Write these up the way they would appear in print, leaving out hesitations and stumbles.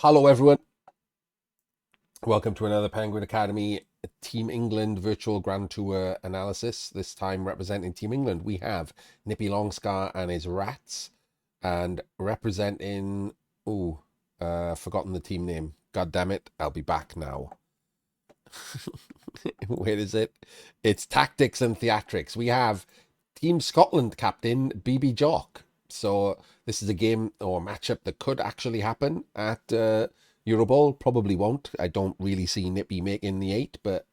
Hello, everyone. Welcome to another Penguin Academy Team England virtual Grand Tour analysis. This time representing Team England, we have Nippy Longscar and his Rats. And representing... forgotten the team name. God damn it, I'll be back now. Where is it? It's Tactics and Theatrics. We have Team Scotland captain BB Jock. So this is a game or matchup that could actually happen at Euroball. Probably won't. I don't really see Nippy making the 8, but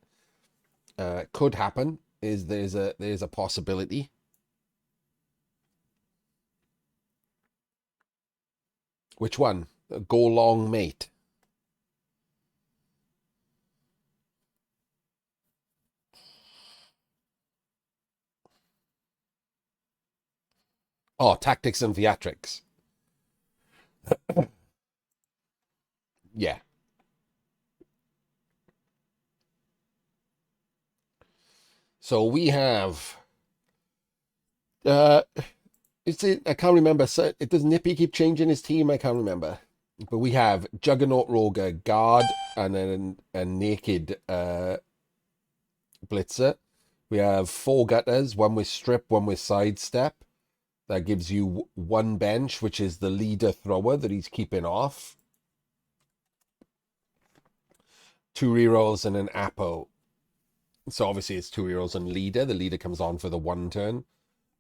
could happen. There's a possibility. Which one? Go long, mate. Oh, Tactics and Theatrics. Yeah. So we have is it, I can't remember. So it does Nippy keep changing his team? I can't remember. But we have Juggernaut Roger, guard, and then a naked blitzer. We have 4 gutters, one with strip, one with sidestep. That gives you 1 bench, which is the leader thrower that he's keeping off. 2 rerolls and an Apo. So obviously it's 2 rerolls and leader. The leader comes on for the 1 turn.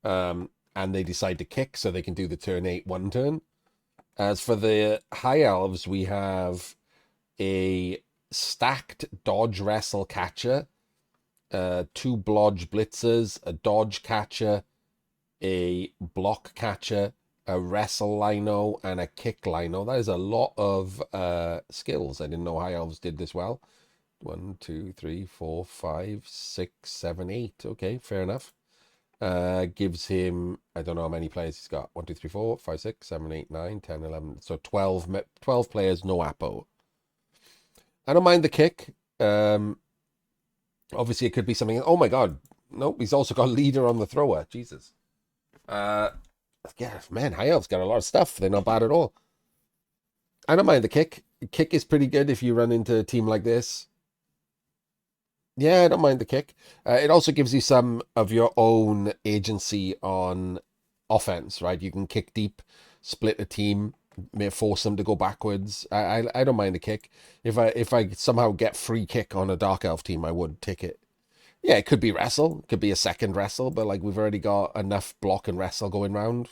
And they decide to kick, so they can do the turn 8 1 turn. As for the High Elves, we have a stacked dodge wrestle catcher, 2 blodge blitzers, a dodge catcher, a block catcher, a wrestle lino, and a kick lino. That is a lot of skills. I didn't know High Elves did this well. 1, 2, 3, 4, 5, 6, 7, 8. Okay, fair enough. Gives him, I don't know how many players he's got. 1, 2, 3, 4, 5, 6, 7, 8, 9, 10, 11. So 12 players, no Apo. I don't mind the kick. Obviously, it could be something. Oh my God. Nope, he's also got leader on the thrower. Jesus. Yeah, man, High Elves got a lot of stuff. They're not bad at all. I don't mind the kick. Kick is pretty good if you run into a team like this. Yeah, I don't mind the kick. It also gives you some of your own agency on offense, right? You can kick deep, split a team, may force them to go backwards. I don't mind the kick. If I somehow get free kick on a Dark Elf team, I would take it. Yeah, it could be wrestle, it could be a second wrestle, but like we've already got enough block and wrestle going round.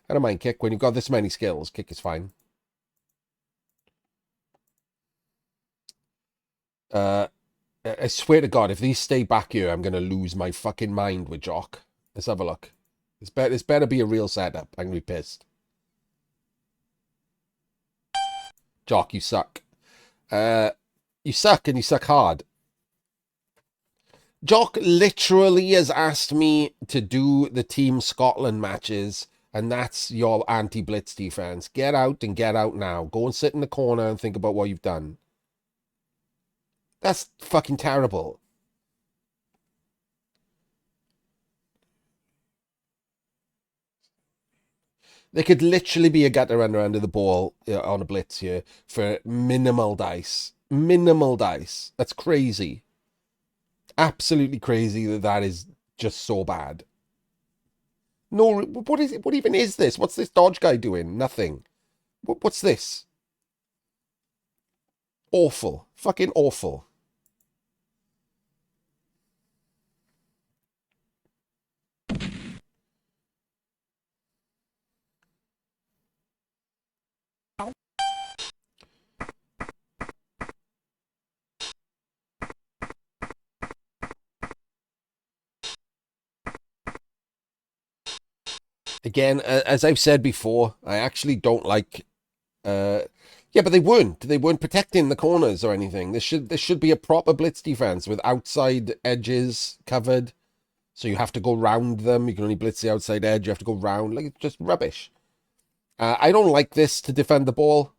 I don't mind kick. When you've got this many skills, kick is fine. I swear to God, if these stay back here, I'm gonna lose my fucking mind with Jock. Let's have a look. This better be a real setup. I'm gonna be pissed. Jock, you suck. You suck and you suck hard. Jock literally has asked me to do the Team Scotland matches, and that's your anti-blitz defense. Get out and get out now. Go and sit in the corner and think about what you've done. That's fucking terrible. There could literally be a gutter runner under the ball on a blitz here for minimal dice. Minimal dice. That's crazy. Absolutely crazy that is just so bad. No, what is it? What even is this? What's this dodge guy doing? Nothing. What's this? Awful. Fucking awful. Again, as I've said before, I actually don't like. Yeah, but they weren't. They weren't protecting the corners or anything. This should be a proper blitz defense with outside edges covered. So you have to go round them. You can only blitz the outside edge. You have to go round. Like, it's just rubbish. I don't like this to defend the ball.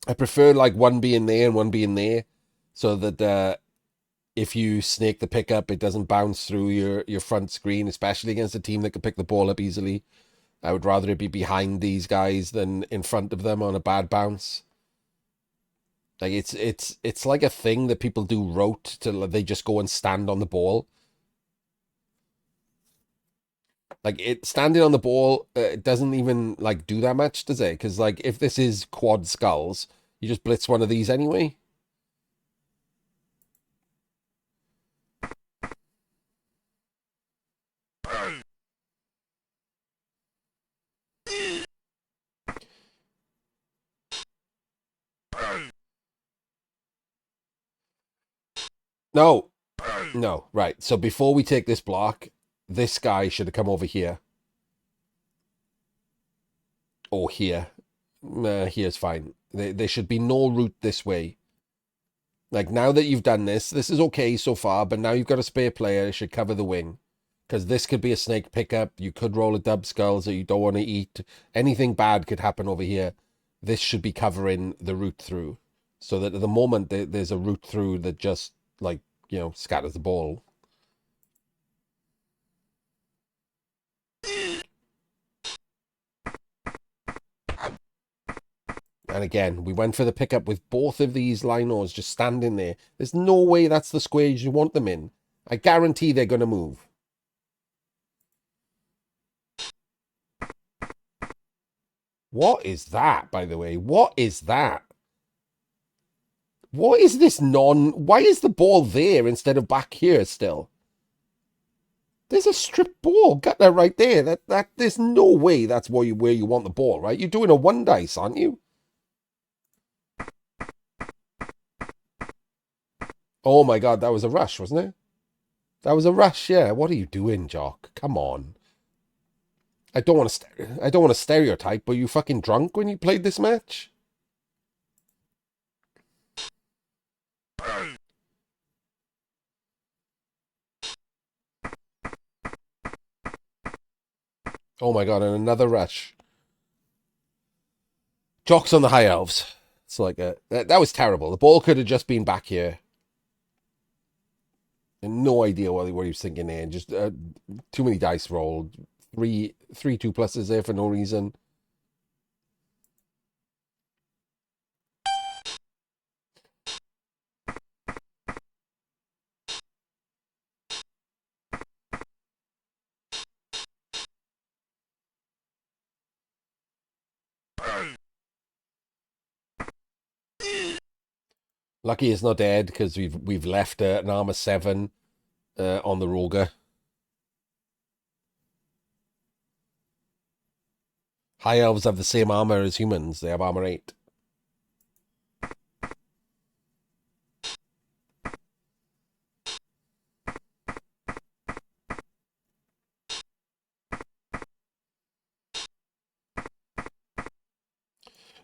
I prefer like one being there and one being there, so that if you snake the pickup, it doesn't bounce through your front screen, especially against a team that can pick the ball up easily. I would rather it be behind these guys than in front of them on a bad bounce. Like it's like a thing that people do rote to they just go and stand on the ball. Like it standing on the ball it doesn't even like do that much, does it? Because like if this is quad skulls, you just blitz one of these anyway. No, no, right. So before we take this block, this guy should have come over here. Or here. Here's fine. There should be no route this way. Like, now that you've done this, this is okay so far, but now you've got a spare player, it should cover the wing. Because this could be a snake pickup. You could roll a dub skulls that you don't want to eat. Anything bad could happen over here. This should be covering the route through. So that at the moment, there's a route through that just, like, you know, scatters the ball. And again, we went for the pickup with both of these linos just standing there. There's no way that's the squares you want them in. I guarantee they're going to move. What is that, by the way? What is that? What is this Why is the ball there instead of back here still? There's a strip ball. Got that right there. There's no way that's where you want the ball, right? You're doing a one dice, aren't you? Oh my God, that was a rush, wasn't it? That was a rush, yeah. What are you doing, Jock? Come on. I don't want to stereotype, but you fucking drunk when you played this match? Oh my God, and another rush. Jock's on the high elves. It's like that was terrible. The ball could have just been back here. And no idea what he was thinking there. Just too many dice rolled. Three 2+s there for no reason. Lucky it's not dead because we've left an armor 7 on the Roger. High elves have the same armor as humans. They have armor 8.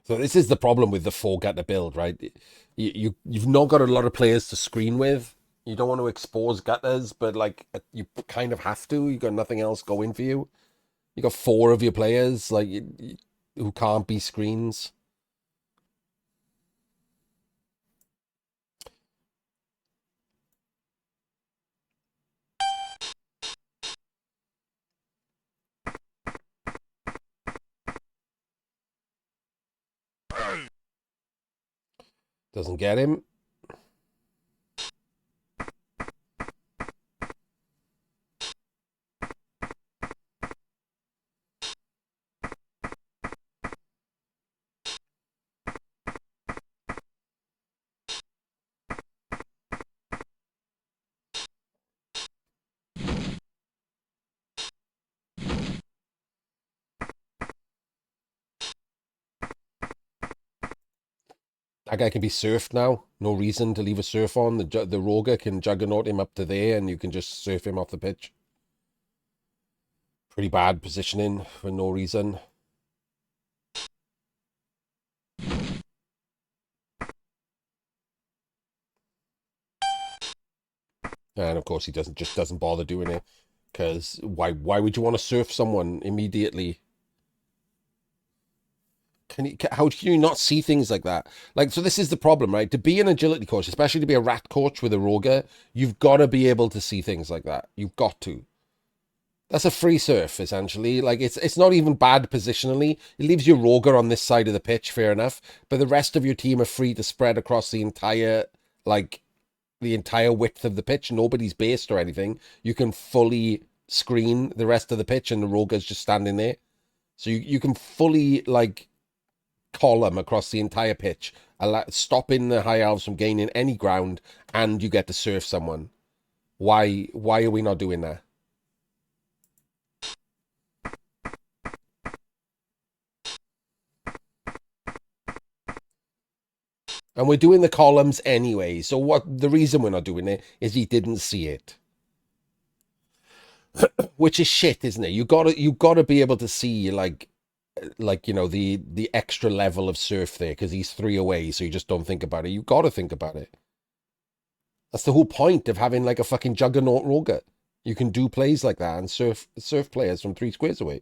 So this is the problem with the 4-gutter build, right? You've not got a lot of players to screen with. You don't want to expose gutters, but like you kind of have to. You got nothing else going for you. You got 4 of your players like who can't be screens. Doesn't get him. That guy can be surfed now. No reason to leave a surf on. The Roger can juggernaut him up to there and you can just surf him off the pitch. Pretty bad positioning for no reason. And of course he doesn't bother doing it. Because why would you want to surf someone immediately? How can you not see things like that? Like, so this is the problem, right? To be an agility coach, especially to be a rat coach with a Roger, you've got to be able to see things like that. You've got to. That's a free surf, essentially. Like, it's not even bad positionally. It leaves your Roger on this side of the pitch, fair enough. But the rest of your team are free to spread across the entire, like, the entire width of the pitch. Nobody's based or anything. You can fully screen the rest of the pitch and the Roger's just standing there. So you can fully, like, column across the entire pitch, stopping the High Elves from gaining any ground, and you get to surf someone. Why are we not doing that? And we're doing the columns anyway. So what the reason we're not doing it is he didn't see it. Which is shit, isn't it? You gotta be able to see you know, the extra level of surf there, because he's 3 away, so you just don't think about it. You gotta think about it. That's the whole point of having like a fucking juggernaut Roger. You can do plays like that and surf players from 3 squares away.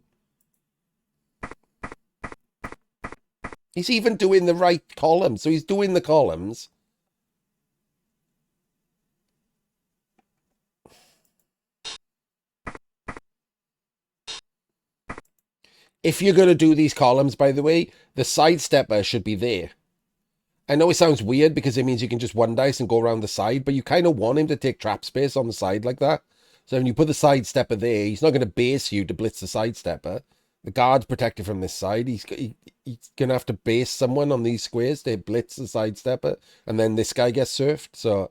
He's even doing the right column, so he's doing the columns. If you're going to do these columns, by the way, the sidestepper should be there. I know it sounds weird because it means you can just one dice and go around the side, but you kind of want him to take trap space on the side like that. So when you put the sidestepper there, he's not going to base you to blitz the sidestepper. The guard's protected from this side. He's going to have to base someone on these squares to blitz the sidestepper, and then this guy gets surfed. So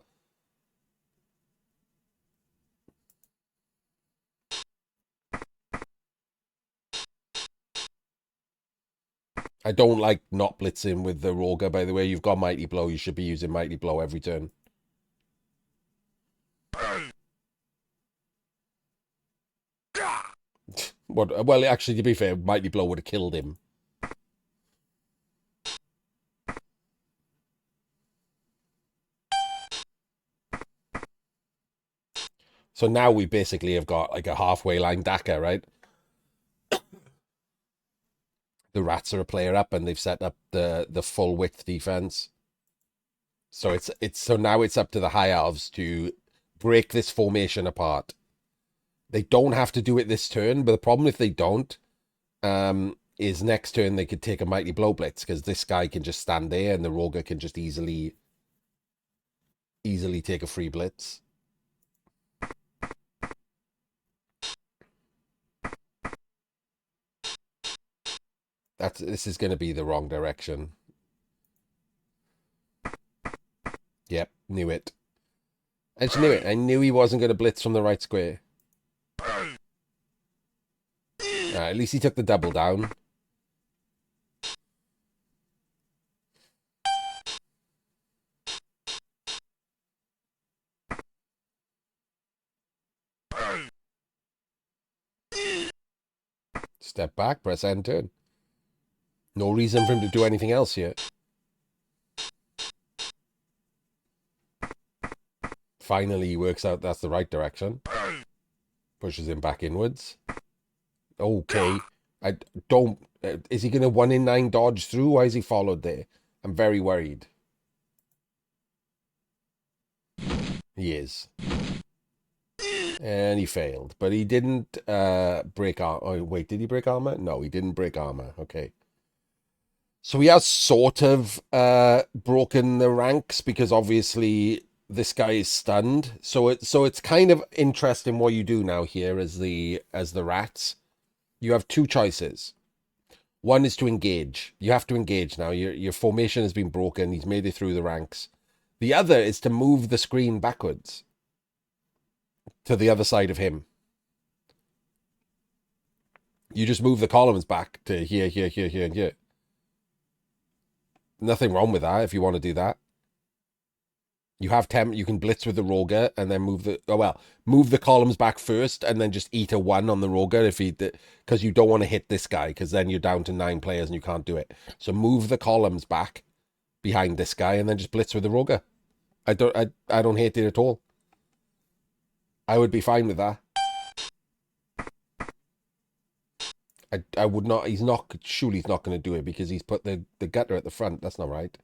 I don't like not blitzing with the Roger, by the way. You've got Mighty Blow. You should be using Mighty Blow every turn. What? Well, actually, to be fair, Mighty Blow would have killed him. So now we basically have got like a halfway line Daka, right? The Rats are a player up, and they've set up the full width defense. So so now it's up to the High Elves to break this formation apart. They don't have to do it this turn, but the problem if they don't, is next turn they could take a Mighty Blow Blitz, because this guy can just stand there and the Roger can just easily take a free blitz. This is going to be the wrong direction. Yep, knew it. I just knew it. I knew he wasn't going to blitz from the right square. At least he took the double down. Step back, press end turn. No reason for him to do anything else here. Finally, he works out that's the right direction. Pushes him back inwards. Okay. I don't... Is he going to 1 in 9 dodge through? Why is he followed there? I'm very worried. He is. And he failed. But he didn't break armor. Oh, wait, did he break armor? No, he didn't break armor. Okay. So he has sort of broken the ranks, because obviously this guy is stunned. So it's kind of interesting what you do now here as the Rats. You have 2 choices. One is to engage. You have to engage now. Your formation has been broken. He's made it through the ranks. The other is to move the screen backwards to the other side of him. You just move the columns back to here, here, here, here, and here. Nothing wrong with that if you want to do that. You have you can blitz with the Roger and then move the columns back first and then just eat a 1 on the Roger because you don't want to hit this guy, because then you're down to 9 players and you can't do it. So move the columns back behind this guy and then just blitz with the Roger. I don't hate it at all. I would be fine with that. I would not. Surely he's not going to do it because he's put the gutter at the front. That's not right.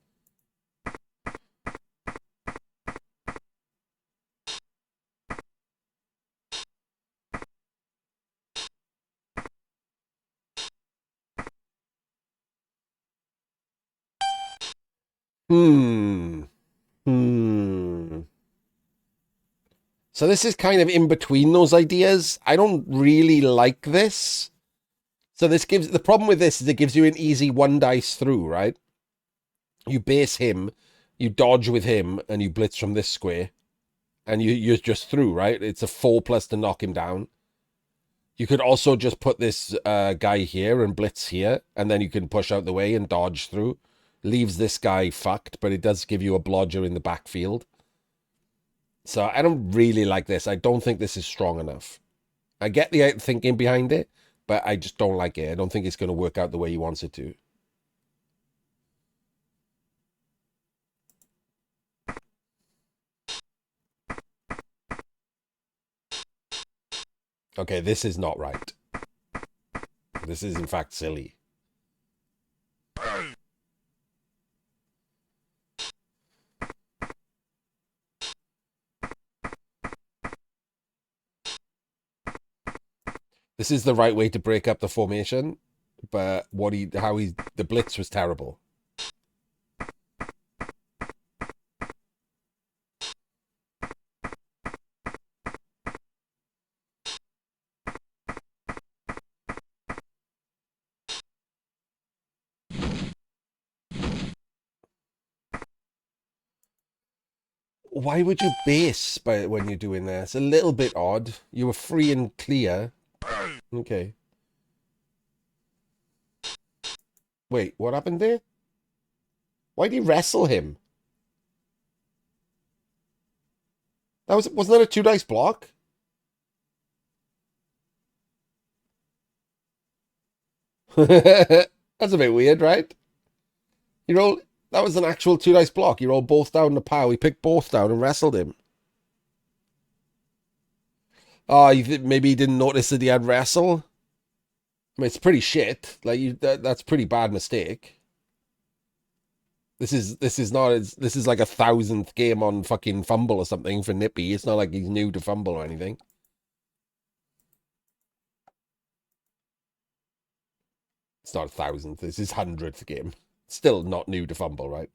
Hmm. Hmm. So this is kind of in between those ideas. I don't really like this. So this gives the problem with this is it gives you an easy one dice through, right? You base him, you dodge with him, and you blitz from this square, and you're just through, right? It's a 4+ to knock him down. You could also just put this guy here and blitz here, and then you can push out the way and dodge through. Leaves this guy fucked, but it does give you a blodger in the backfield. So I don't really like this. I don't think this is strong enough. I get the thinking behind it, but I just don't like it. I don't think it's going to work out the way he wants it to. Okay, this is not right. This is, in fact, silly. This is the right way to break up the formation, but the blitz was terrible. Why would you base when you're doing this? It's a little bit odd. You were free and clear. Okay. Wait, what happened there? Why'd he wrestle him? Wasn't that a 2 dice block? That's a bit weird, right? You roll that was an actual 2 dice block. You rolled both down the pow. He picked both down and wrestled him. Oh, maybe he didn't notice that he had wrestle. I mean, it's pretty shit. Like that's pretty bad mistake. This is not this is like a 1,000th game on fucking fumble or something for Nippy. It's not like he's new to fumble or anything. It's not 1,000th. This is 100th game. Still not new to fumble, right?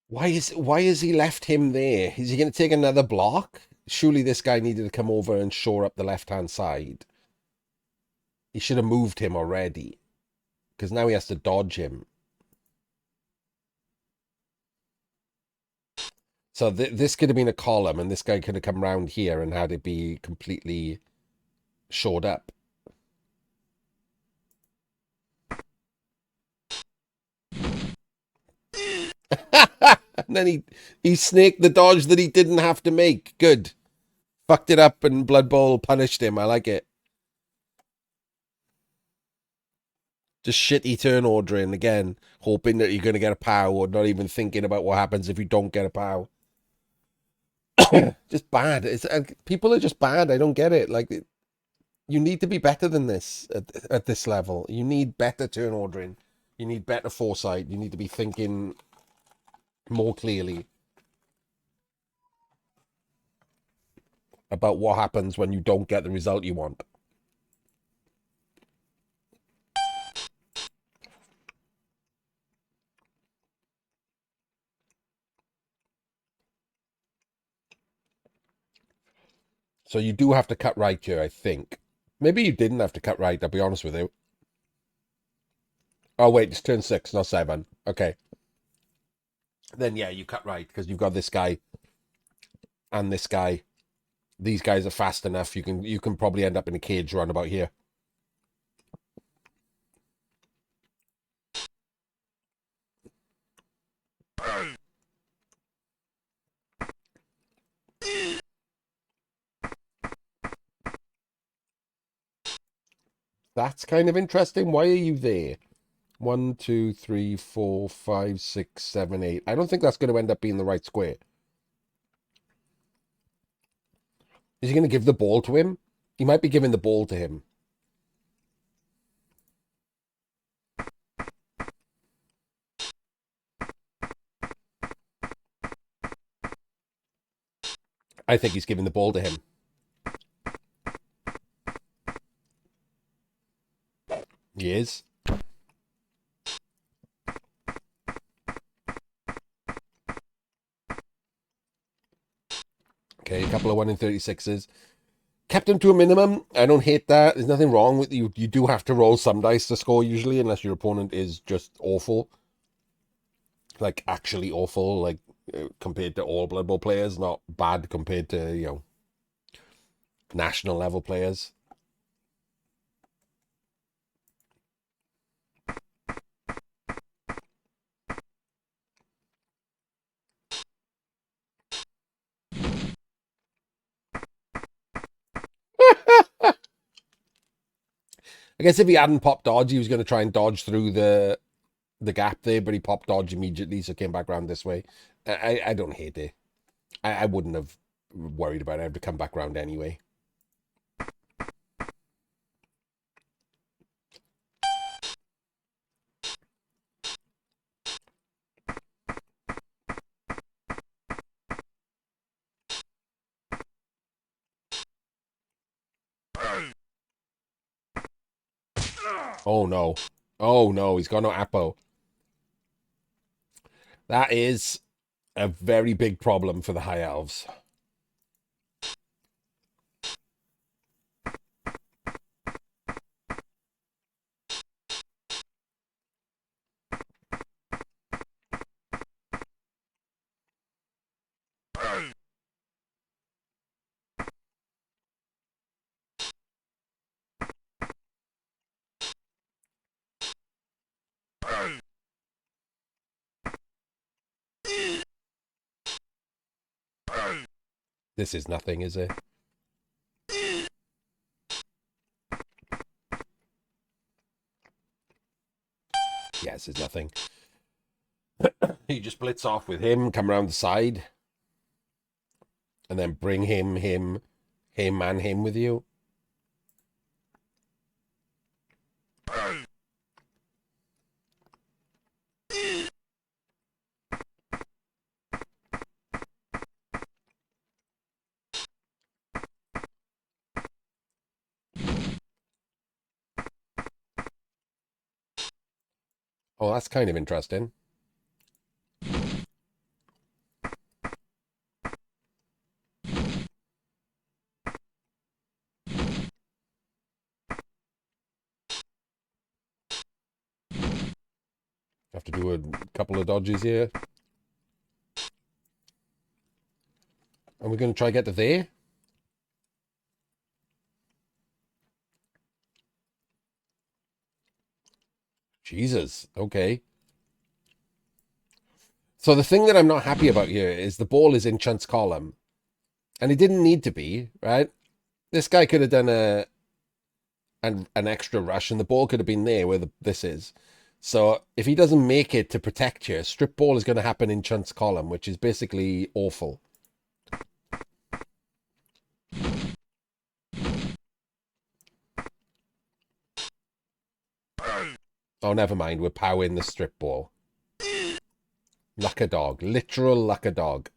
Why is he left him there? Is he going to take another block? Surely this guy needed to come over and shore up the left-hand side. He should have moved him already, because now he has to dodge him. So this could have been a column, and this guy could have come round here and had it be completely shored up. And then he snaked the dodge that he didn't have to make. Good. Fucked it up, and Blood Bowl punished him. I like it. Just shitty turn ordering again, hoping that you're going to get a POW, or not even thinking about what happens if you don't get a POW. Just bad. People are just bad. I don't get it. Like, you need to be better than this at this level. You need better turn ordering. You need better foresight. You need to be thinking more clearly about what happens when you don't get the result you want. So you do have to cut right here, I think. Maybe you didn't have to cut right, I'll be honest with you. Oh, wait, it's turn 6, not 7. Okay. Then, yeah, you cut right, because you've got this guy and this guy. These guys are fast enough. You can probably end up in a cage round about here. That's kind of interesting. Why are you there? 1, 2, 3, 4, 5, 6, 7, 8. I don't think that's going to end up being the right square. Is he going to give the ball to him? He might be giving the ball to him. I think he's giving the ball to him. He is. Okay, a couple of 1 in 36s. Kept him to a minimum. I don't hate that. There's nothing wrong with you. You do have to roll some dice to score usually, unless your opponent is just awful. Like, actually awful, like, compared to all Blood Bowl players. Not bad compared to, national level players. I guess if he hadn't popped dodge, he was going to try and dodge through the gap there, but he popped dodge immediately, so came back around this way. I don't hate it. I wouldn't have worried about it. I have to come back around anyway. Oh no. Oh no, he's got no Apo. That is a very big problem for the High Elves. This is nothing, is it? Yes, this is nothing. You just blitz off with him, come around the side, and then bring him, and him with you. Oh, that's kind of interesting. Have to do a couple of dodges here. And we're going to try to get to there. Jesus. Okay. So the thing that I'm not happy about here is the ball is in Chunt's column. And it didn't need to be, right? This guy could have done an extra rush and the ball could have been there where this is. So if he doesn't make it to protect you, strip ball is going to happen in Chunt's column, which is basically awful. Oh, never mind. We're powering the strip ball. Luck a dog. Literal luck a dog.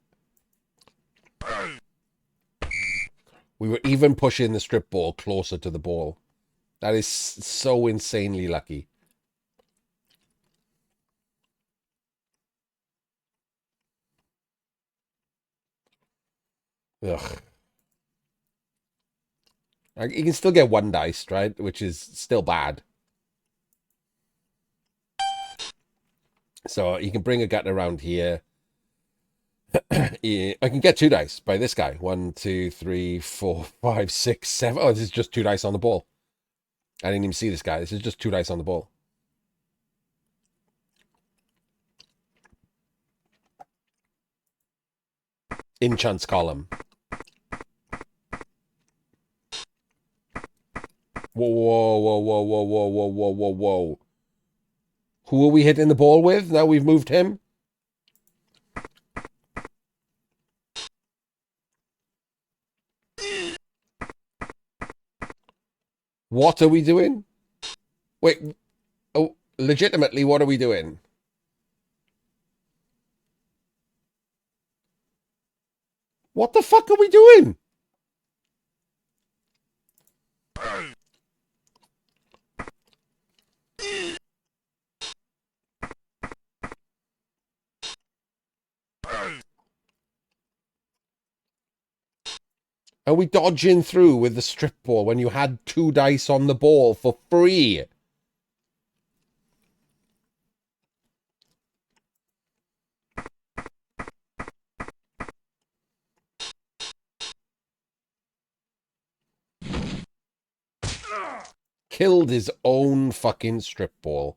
We were even pushing the strip ball closer to the ball. That is so insanely lucky. Ugh. You can still get one dice, right? Which is still bad. So you can bring a gut around here. I can get 2 dice by this guy. 1, 2, 3, 4, 5, 6, 7. Oh, this is just 2 dice on the ball. I didn't even see this guy. This is just 2 dice on the ball. In Chunt's column. Whoa, whoa, whoa, whoa, whoa, whoa, whoa, whoa, whoa, whoa. Who are we hitting the ball with? Now we've moved him. What are we doing? Wait. Oh, legitimately, what are we doing? What the fuck are we doing? Are we dodging through with the strip ball when you had 2 dice on the ball for free? Killed his own fucking strip ball.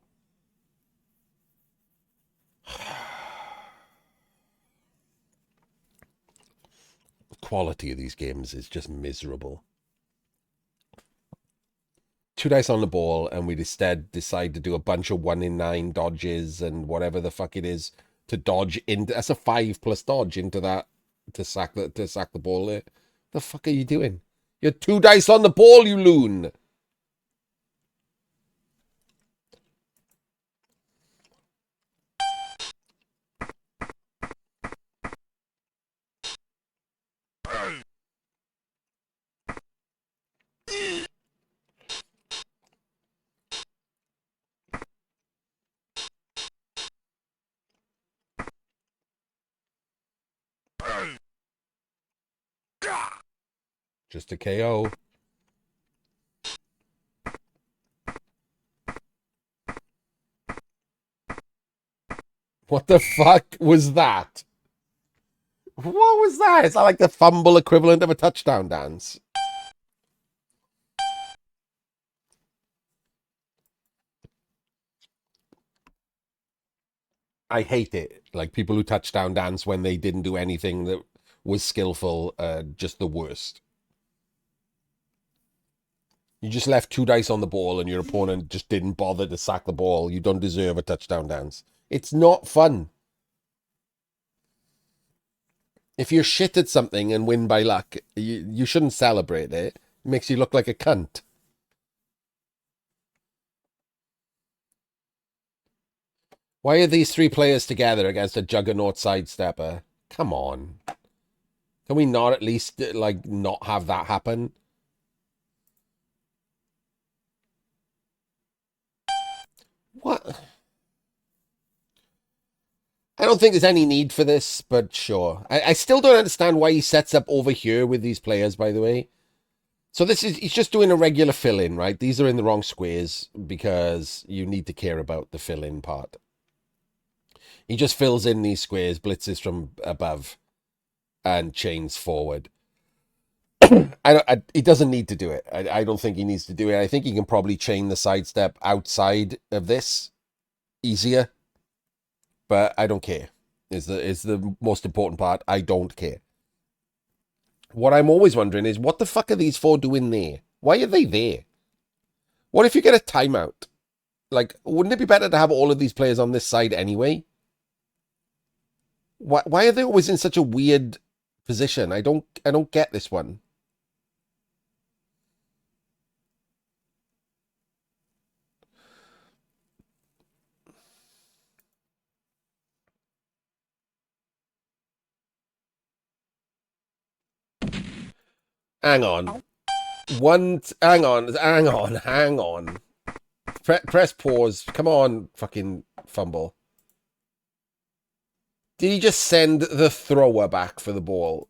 The quality of these games is just miserable. 2 dice on the ball, and we instead decide to do a bunch of 1 in 9 dodges and whatever the fuck it is to dodge into. That's a 5+ dodge into that to sack the ball there. The fuck are you doing? You're 2 dice on the ball, you loon. Just a KO. What the fuck was that? What was that? Is that like the fumble equivalent of a touchdown dance? I hate it. Like people who touchdown dance when they didn't do anything that was skillful, just the worst. You just left 2 dice on the ball and your opponent just didn't bother to sack the ball. You don't deserve a touchdown dance. It's not fun. If you're shit at something and win by luck, you shouldn't celebrate it. It makes you look like a cunt. Why are these 3 players together against a juggernaut sidestepper? Come on. Can we not at least, like, not have that happen? What? I don't think there's any need for this, but sure. I still don't understand why he sets up over here with these players, by the way. So he's just doing a regular fill-in, right? These are in the wrong squares because you need to care about the fill-in part. He just fills in these squares, blitzes from above, and chains forward. He doesn't need to do it. I don't think he needs to do it. I think he can probably chain the sidestep outside of this easier, but I don't care. Is the most important part. I don't care. What I'm always wondering is, what the fuck are these 4 doing there? Why are they there? What if you get a timeout? Like, wouldn't it be better to have all of these players on this side anyway? Why are they always in such a weird position? I don't get this one. Hang on. Hang on. Press pause. Come on, fucking fumble. Did he just send the thrower back for the ball?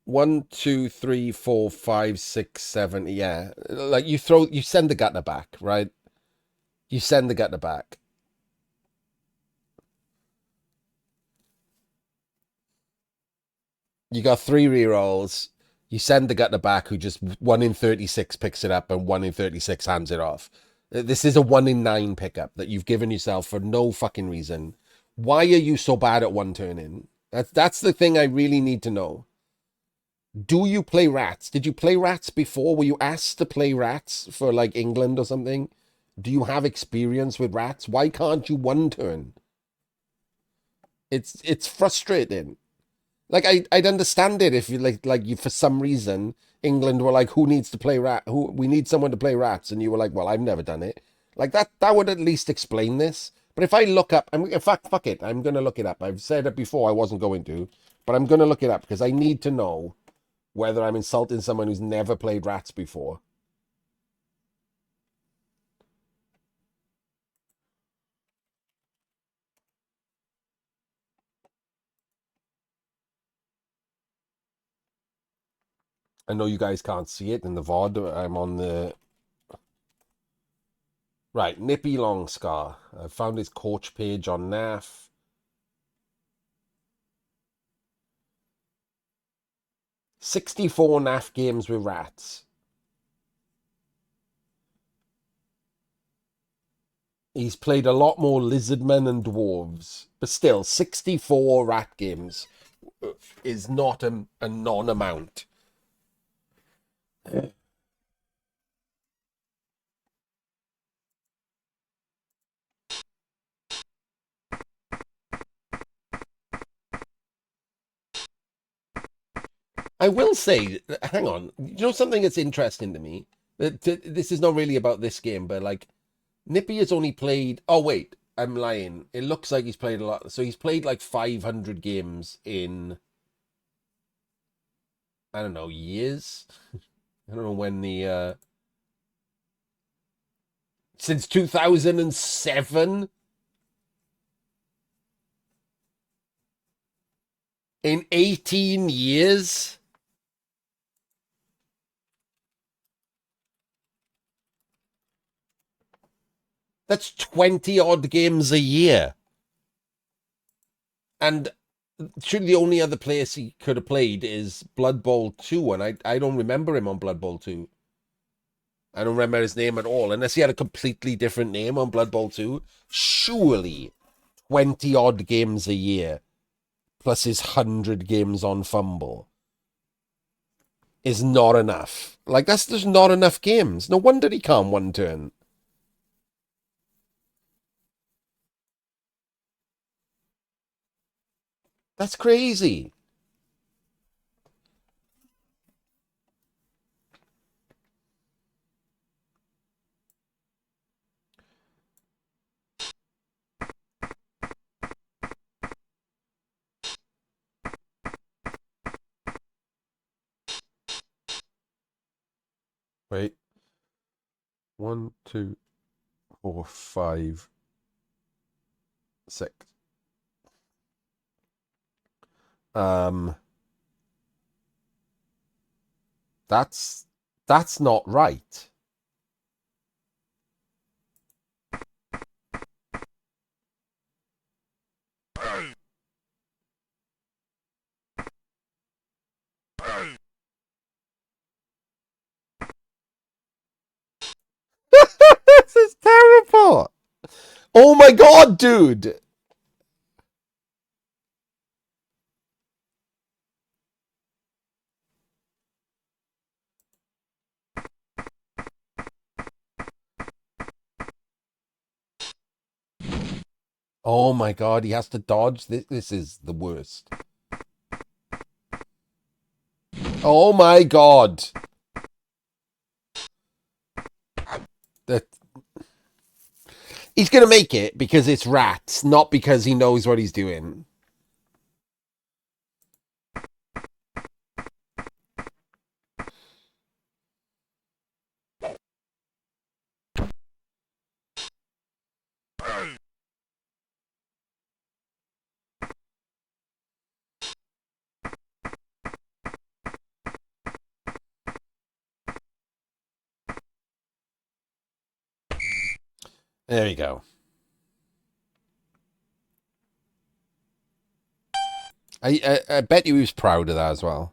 1, 2, 3, 4, 5, 6, 7. Yeah. Like you send the gutter back, right? You send the gutter back. You got 3 rerolls. You send the gutter back, who just 1 in 36 picks it up and 1 in 36 hands it off. This is a 1 in 9 pickup that you've given yourself for no fucking reason. Why are you so bad at 1 turn in? That's the thing I really need to know. Do you play rats? Did you play rats before? Were you asked to play rats for like England or something? Do you have experience with rats? Why can't you one turn? It's frustrating. Like I'd understand it if you like you for some reason England were like, who needs to play rat? Who we need someone to play rats, and you were like, well, I've never done it. Like that would at least explain this. But if I look up, in fact, fuck it, I'm gonna look it up. I've said it before, I wasn't going to, but I'm gonna look it up because I need to know whether I'm insulting someone who's never played rats before. I know you guys can't see it in the VOD. I'm on the right, Nippy Longscar. I found his coach page on NAF. 64 NAF games with rats. He's played a lot more lizardmen and dwarves, but still, 64 rat games is not a non-amount. I will say, hang on, you know something that's interesting to me? This is not really about this game, but like, Nippy has only played. Oh, wait, I'm lying. It looks like he's played a lot. So he's played like 500 games in, I don't know, years? I don't know when since 2007? In 18 years? That's 20 odd games a year. And surely the only other place he could have played is Blood Bowl 2, and I don't remember him on Blood Bowl 2. I don't remember his name at all, unless he had a completely different name on Blood Bowl 2. Surely 20 odd games a year, plus his 100 games on Fumble, is not enough. Like, that's just not enough games. No wonder he can't one turn. That's crazy. Wait. 1, 2, 4, 5, 6. Um, that's not right. This is terrible. Oh my god, dude. Oh my god, he has to dodge. This is the worst. Oh my god. That he's gonna make it because it's rats, not because he knows what he's doing. There you go. I bet you he was proud of that as well.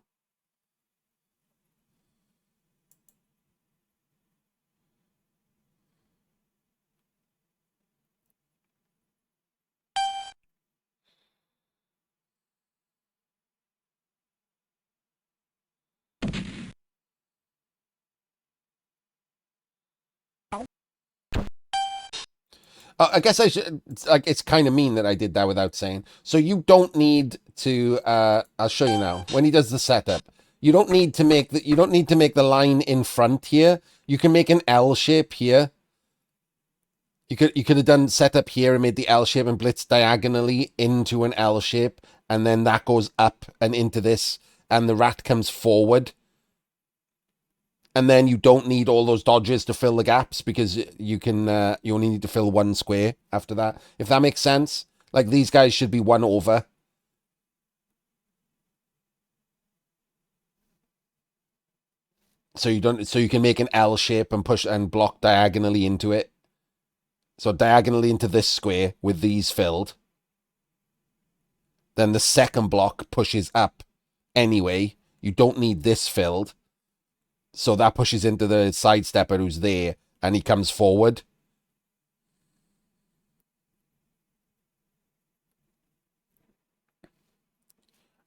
I guess I should, like, it's kind of mean that I did that without saying. So you don't need to, I'll show you now. When he does the setup, you don't need to make the line in front here. You can make an L shape here. You could have done setup here and made the L shape and blitz diagonally into an L shape, and then that goes up and into this, and the rat comes forward. And then you don't need all those dodges to fill the gaps, because you can you only need to fill one square after that. If that makes sense. Like, these guys should be one over. So you can make an L shape and push and block diagonally into it. So diagonally into this square with these filled. Then the second block pushes up anyway. You don't need this filled. So that pushes into the sidestepper who's there, and he comes forward.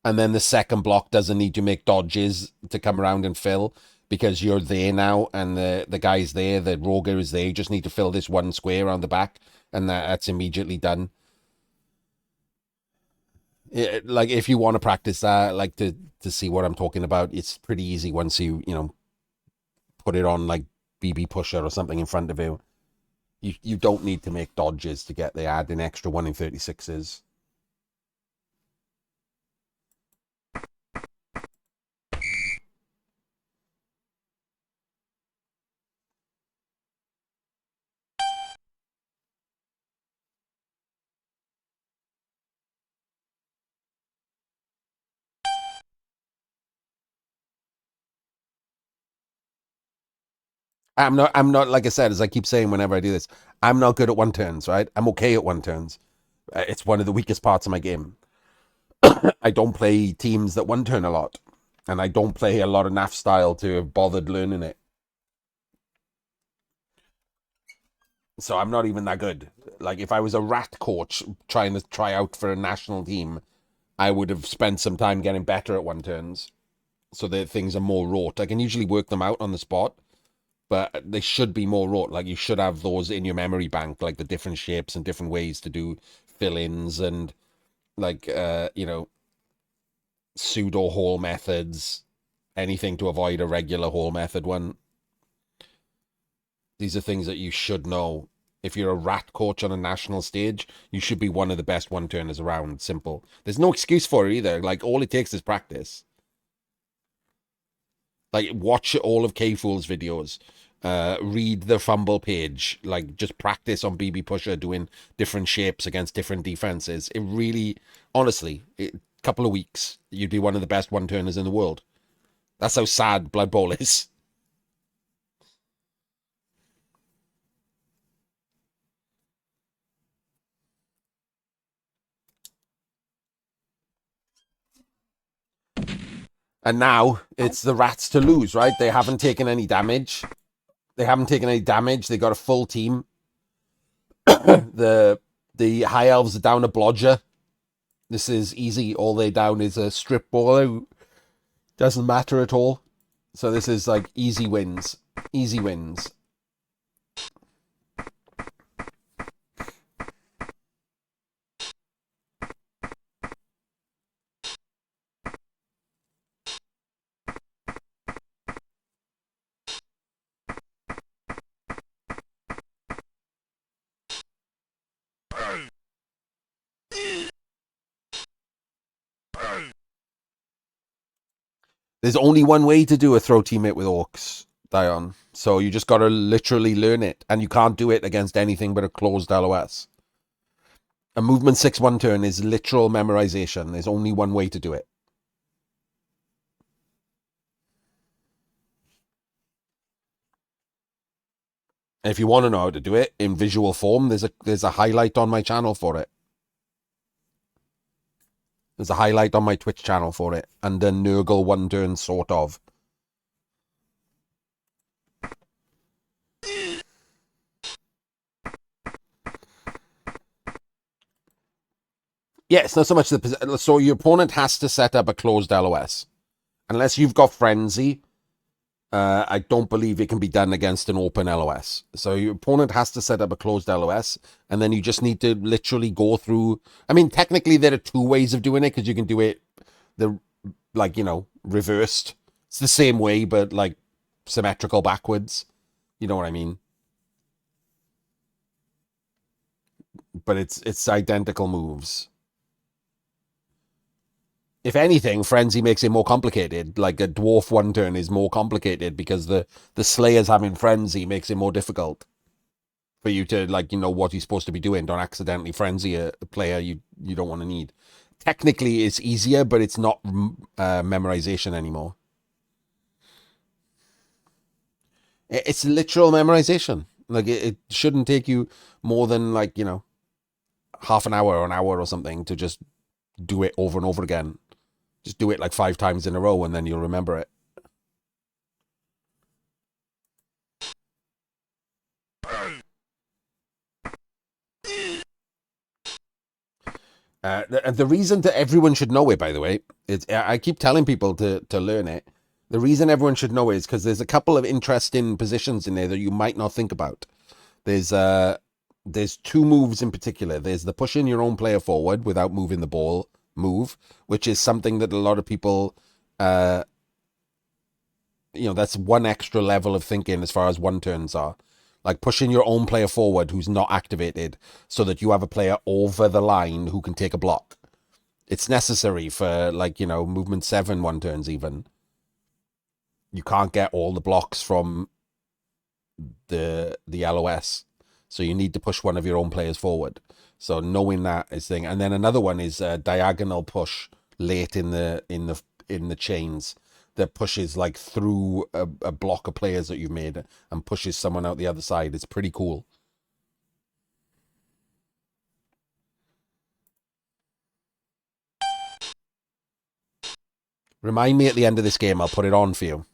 And then the second block doesn't need to make dodges to come around and fill, because you're there now, and the guy's there, the roger is there. You just need to fill this one square around the back, and that's immediately done. Like, if you want to practice that, like, to see what I'm talking about, it's pretty easy once you put it on, like, BB Pusher or something in front of you. You don't need to make dodges to get the add an extra 1 in 36s. I'm not, like I said, as I keep saying whenever I do this, I'm not good at one turns, right? I'm okay at one turns. It's one of the weakest parts of my game. I don't play teams that one turn a lot, and I don't play a lot of NAF style to have bothered learning it. So I'm not even that good. Like, if I was a rat coach trying to try out for a national team, I would have spent some time getting better at one turns, so that things are more rote. I can usually work them out on the spot, but they should be more rote. Like, you should have those in your memory bank, like the different shapes and different ways to do fill-ins, and like pseudo hole methods, anything to avoid a regular hole method one. These are things that you should know. If you're a rat coach on a national stage, you should be one of the best one-turners around. Simple. There's no excuse for it either. Like, all it takes is practice. Like, watch all of K-Fool's videos. Read the fumble page. Like, just practice on BB Pusher doing different shapes against different defenses. It really, honestly, a couple of weeks, you'd be one of the best one-turners in the world. That's how sad Blood Bowl is. And now it's the rats to lose, right? They haven't taken any damage. They got a full team. the high elves are down a blodger. This is easy. All they down is a strip baller. Doesn't matter at all. So this is like easy wins. Easy wins. There's only one way to do a throw teammate with orcs, Dion. So you just got to literally learn it. And you can't do it against anything but a closed LOS. A movement 6-1 turn is literal memorization. There's only one way to do it. And if you want to know how to do it in visual form, there's a highlight on my channel for it. There's a highlight on my Twitch channel for it, under Nurgle one turn, sort of. Yeah, it's not so much the... So your opponent has to set up a closed LOS. Unless you've got Frenzy, I don't believe it can be done against an open LOS. So your opponent has to set up a closed LOS, and then you just need to literally go through. I mean, technically, there are two ways of doing it because you can do it the reversed. It's the same way, but like symmetrical backwards. You know what I mean? But it's identical moves. If anything, Frenzy makes it more complicated. Like a dwarf one turn is more complicated because the Slayers having Frenzy makes it more difficult for you to what you're supposed to be doing. Don't accidentally Frenzy a player you don't want to need. Technically, it's easier, but it's not memorization anymore. It's literal memorization. Like it shouldn't take you more than half an hour or an hour or something to just do it over and over again. Just do it like 5 times in a row and then you'll remember it. The reason that everyone should know it, by the way, I keep telling people to learn it. The reason everyone should know it is because there's a couple of interesting positions in there that you might not think about. There's two moves in particular. There's the pushing your own player forward without moving the ball move, which is something that a lot of people, that's one extra level of thinking as far as one turns are. Like pushing your own player forward who's not activated so that you have a player over the line who can take a block. It's necessary for movement 7 one turns even. You can't get all the blocks from the LOS. So you need to push one of your own players forward. So knowing that is thing. And then another one is a diagonal push late in the chains that pushes like through a block of players that you've made and pushes someone out the other side. It's pretty cool. Remind me at the end of this game. I'll put it on for you.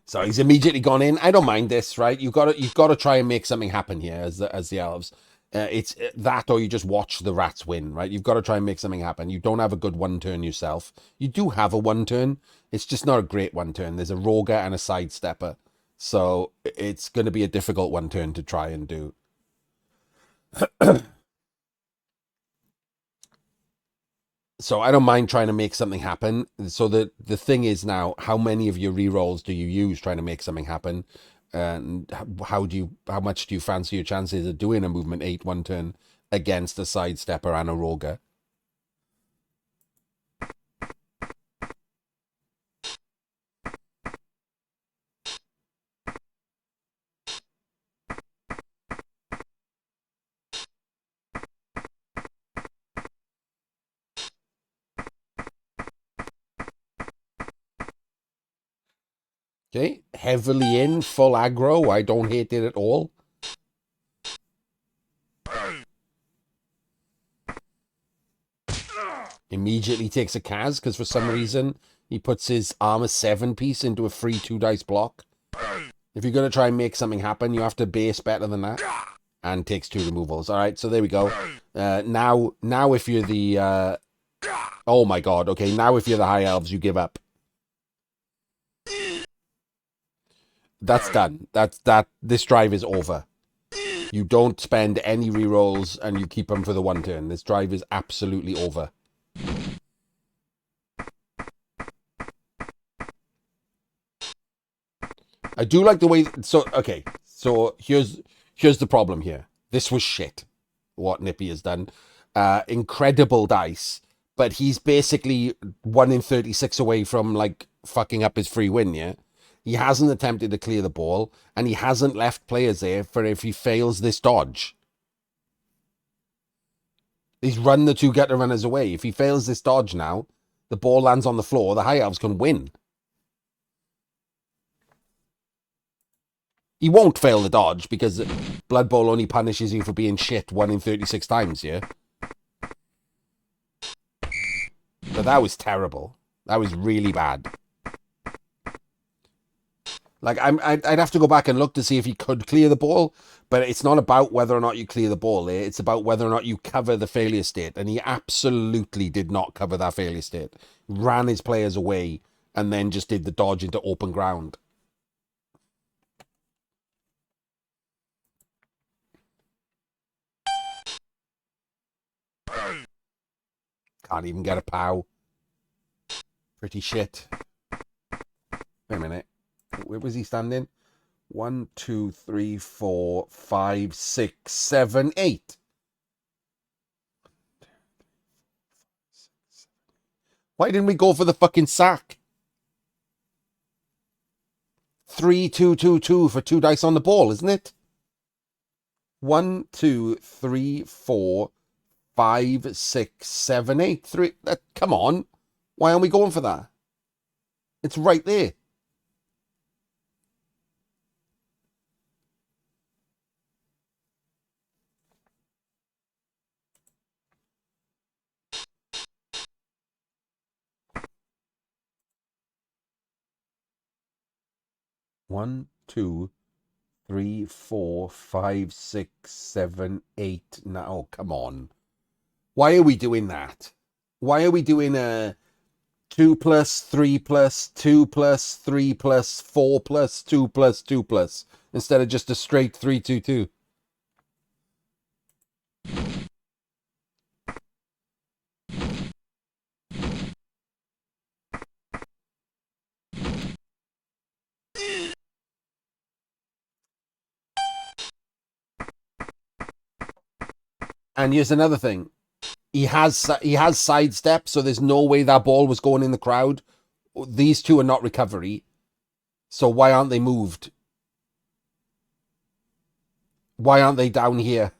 So he's immediately gone in. I don't mind this, right? You've got to try and make something happen here as the elves. It's that, or you just watch the rats win, right? You've got to try and make something happen. You don't have a good one turn yourself. You do have a one turn. It's just not a great one turn. There's a roger and a sidestepper, so it's going to be a difficult one turn to try and do. So I don't mind trying to make something happen. So the thing is now, how many of your rerolls do you use trying to make something happen? And how much do you fancy your chances of doing a movement 8 one turn against a sidestepper and a roger? Okay, heavily in, full aggro. I don't hate it at all. Immediately takes a Kaz because for some reason he puts his armor 7 piece into a free 2 dice block. If you're going to try and make something happen, you have to base better than that. And takes 2 removals. All right, so there we go. Now if you're the... oh my god, okay, now if you're the high elves, you give up. That's done. This drive is over. You don't spend any rerolls and you keep them for the one turn. This drive is absolutely over. I do like the way... So, okay. So, here's the problem here. This was shit, what Nippy has done. Incredible dice, but he's basically 1 in 36 away from, fucking up his free win, yeah? He hasn't attempted to clear the ball, and he hasn't left players there for if he fails this dodge. He's run the 2 gutter runners away. If he fails this dodge now, the ball lands on the floor, the high elves can win. He won't fail the dodge because Blood Bowl only punishes you for being shit 1 in 36 times, yeah? But that was terrible. That was really bad. Like I'd have to go back and look to see if he could clear the ball, but it's not about whether or not you clear the ball. It's about whether or not you cover the failure state, and he absolutely did not cover that failure state. Ran his players away and then just did the dodge into open ground. Can't even get a pow. Pretty shit. Wait a minute. Where was he standing? 1, 2, 3, 4, 5, 6, 7, 8. Why didn't we go for the fucking sack? 3, 2, 2, 2 for 2 dice on the ball, isn't it? 1, 2, 3, 4, 5, 6, 7, 8. 3. Come on. Why aren't we going for that? It's right there. One, 2, 3, 4, 5, 6, 7, 8. Now, oh, come on. Why are we doing that? Why are we doing a 2 plus, 3 plus, 2 plus, 3 plus, 4 plus, 2 plus, 2 plus, instead of just a straight 3, 2, 2? And here's another thing. He has sidestep, so there's no way that ball was going in the crowd. These two are not recovery. So why aren't they moved? Why aren't they down here?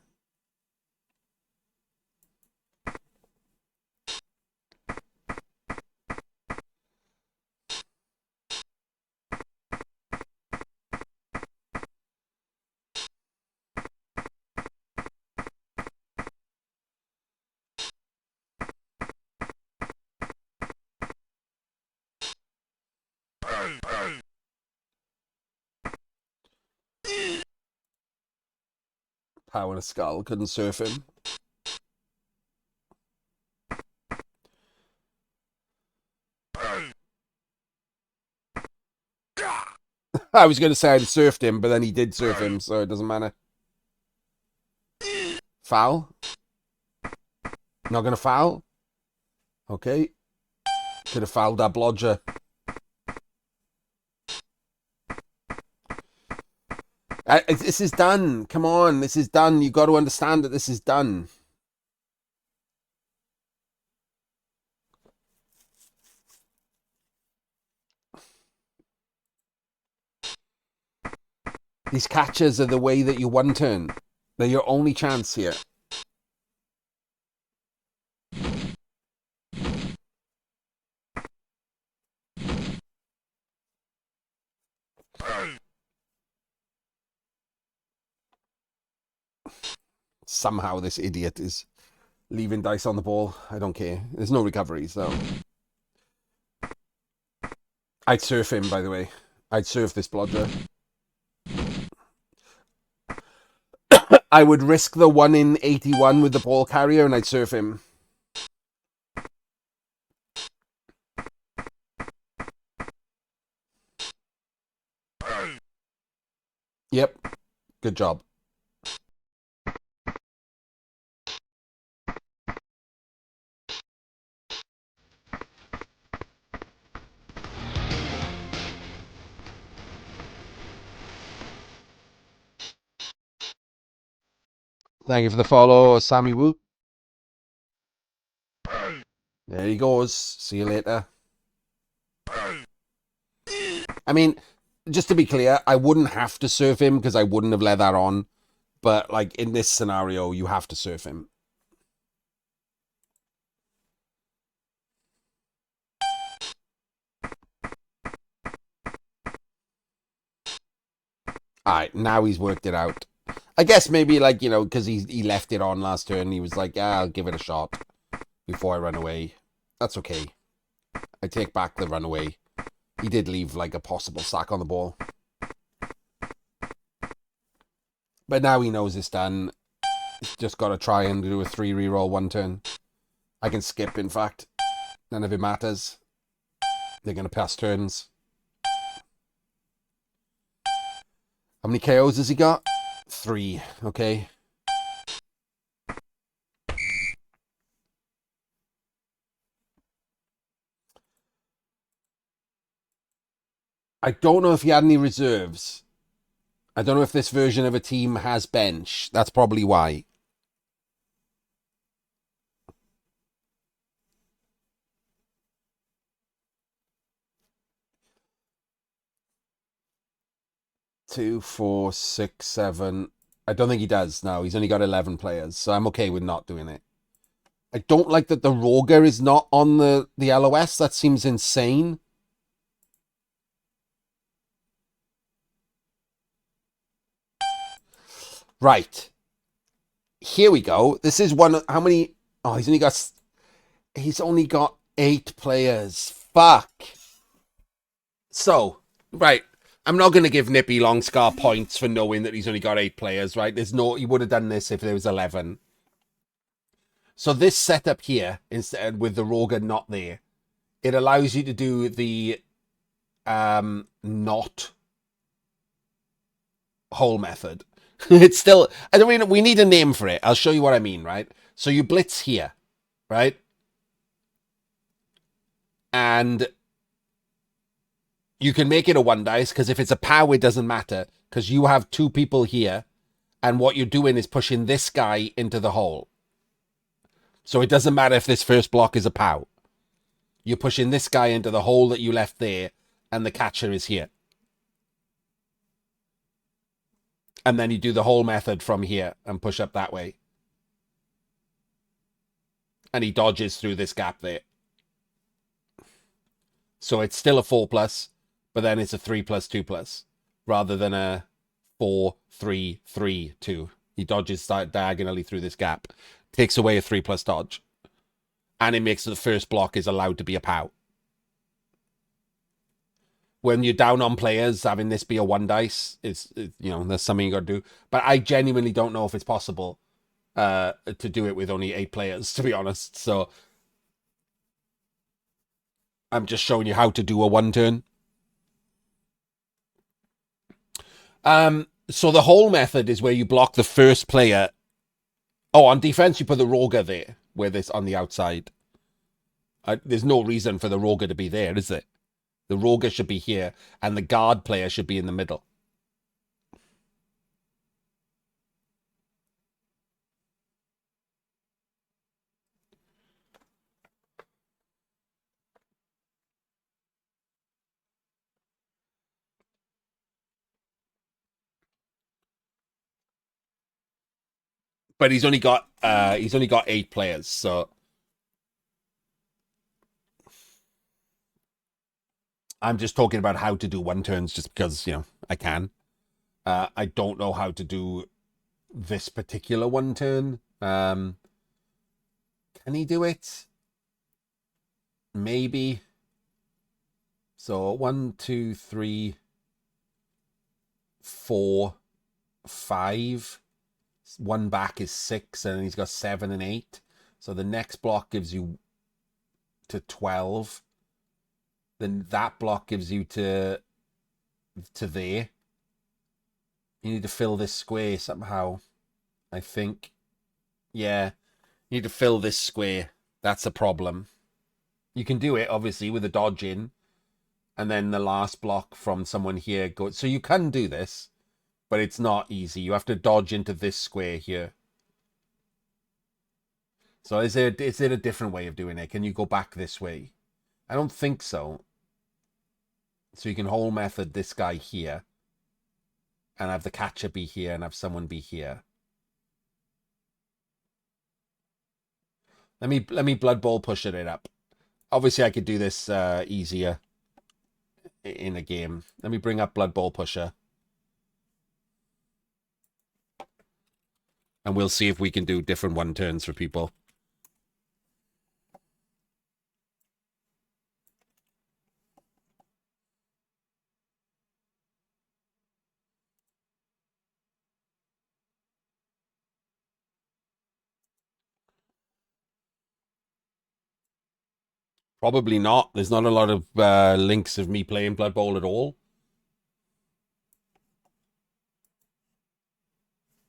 Power and a skull, couldn't surf him. I was going to say I'd surfed him, but then he did surf him, so it doesn't matter. Foul? Not going to foul? Okay. Could have fouled that blodger. This is done. Come on, this is done. You got to understand that this is done. These catches are the way that you one turn. They're your only chance here. Somehow this idiot is leaving dice on the ball. I don't care. There's no recovery, so. I'd surf him, by the way. I'd surf this blodger. I would risk the 1 in 81 with the ball carrier and I'd surf him. Yep. Good job. Thank you for the follow, Sammy Woo. There he goes. See you later. I mean, just to be clear, I wouldn't have to surf him because I wouldn't have let that on. But, like, in this scenario, you have to surf him. Alright, now he's worked it out. I guess maybe, like, you know, because he left it on last turn. He was like, yeah, I'll give it a shot before I run away. That's okay. I take back the runaway. He did leave, like, a possible sack on the ball. But now he knows it's done. Just got to try and do a 3 reroll 1 turn. I can skip, in fact. None of it matters. They're going to pass turns. How many KOs has he got? 3. Okay. I don't know if he had any reserves. I don't know if this version of a team has bench. That's probably why. Two, four, six, seven. I don't think he does now. He's only got 11 players, so I'm okay with not doing it. I don't like that the Roger is not on the LOS. That seems insane. Right. Here we go. This is one. How many? Oh, he's only got 8 players. Fuck. So, right. I'm not going to give Nippy Longscar points for knowing that he's only got 8 players, right? He would have done this if there was 11. So this setup here, instead with the Roger not there, it allows you to do the not whole method. It's still, I don't mean, we need a name for it. I'll show you what I mean, right? So you blitz here, right? And you can make it a 1 dice, because if it's a POW, it doesn't matter, because you have 2 people here, and what you're doing is pushing this guy into the hole. So it doesn't matter if this first block is a POW. You're pushing this guy into the hole that you left there, and the catcher is here. And then you do the whole method from here and push up that way. And he dodges through this gap there. So it's still a 4+, but then it's a 3+2+, rather than a 4-3-3-2. He dodges diagonally through this gap. Takes away a 3+ dodge. And it makes the first block is allowed to be a POW. When you're down on players, having this be a 1 dice is, that's something you got to do. But I genuinely don't know if it's possible to do it with only 8 players, to be honest. So I'm just showing you how to do a 1 turn. So the whole method is where you block the first player. Oh, on defense, you put the Roger there, where this on the outside. There's no reason for the Roger to be there, is there? The Roger should be here, and the guard player should be in the middle. But he's only got 8 players, so I'm just talking about how to do 1 turns just because, I can. I don't know how to do this particular 1 turn. Can he do it? Maybe. So 1, 2, 3, 4, 5. 1 back is 6, and he's got 7 and 8. So the next block gives you to 12. Then that block gives you to there. You need to fill this square somehow, I think. Yeah, you need to fill this square. That's a problem. You can do it, obviously, with a dodge in, and then the last block from someone here goes. So you can do this, but it's not easy. You have to dodge into this square here. So is there a different way of doing it? Can you go back this way? I don't think so. So you can whole method this guy here, and have the catcher be here, and have someone be here. Let me Blood Bowl pushing it up. Obviously, I could do this easier in a game. Let me bring up Blood Bowl Pusher. And we'll see if we can do different 1 turns for people. Probably not. There's not a lot of links of me playing Blood Bowl at all.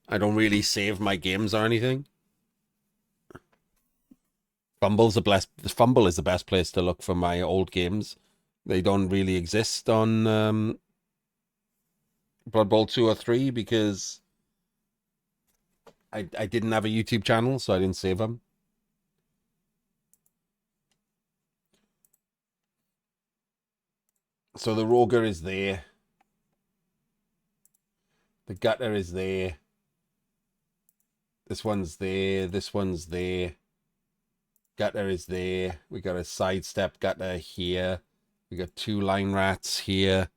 I don't really save my games or anything. Fumble is the best place to look for my old games. They don't really exist on Blood Bowl 2 or 3 because I didn't have a YouTube channel, so I didn't save them. So the Roger is there. The Gutter is there. This one's there. This one's there. Gutter is there. We got a sidestep Gutter here. We got 2 line rats here.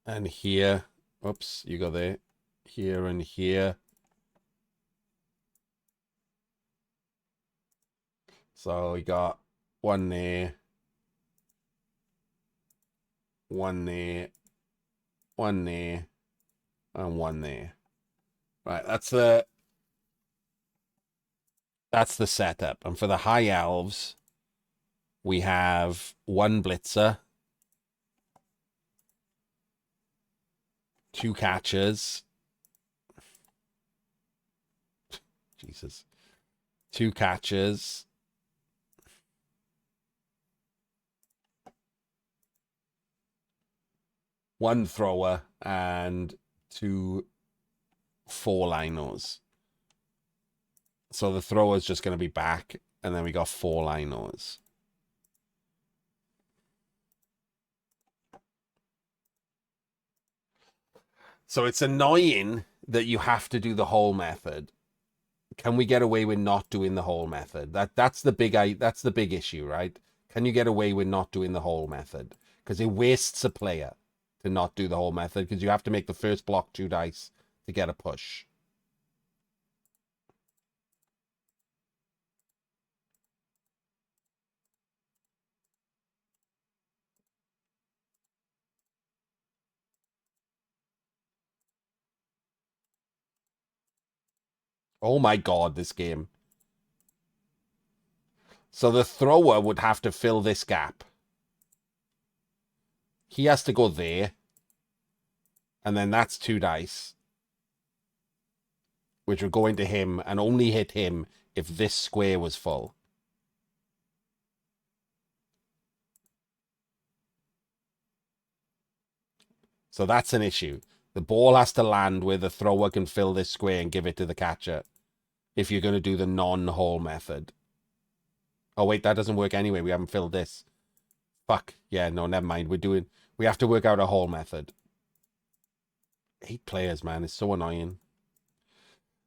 And here. Oops, you go there. Here and here. So we got 1 there. 1 there. 1 there. And 1 there. Right, that's the setup. And for the high elves, we have 1 blitzer, 2 catchers. Jesus. 2 catchers. 1 thrower and 2 4-liners. So the thrower's just going to be back, and then we got 4-liners. So it's annoying that you have to do the whole method. Can we get away with not doing the whole method? That's the big issue, right? Can you get away with not doing the whole method? Because it wastes a player to not do the whole method, because you have to make the first block 2 dice to get a push. Oh my God, this game. So the thrower would have to fill this gap. He has to go there. And then that's 2 dice, which would go into him and only hit him if this square was full. So that's an issue. The ball has to land where the thrower can fill this square and give it to the catcher if you're going to do the non-hole method. Oh, wait, that doesn't work anyway. We haven't filled this. Fuck. Yeah, no, never mind. We have to work out a hole method. 8 players, man. It's so annoying.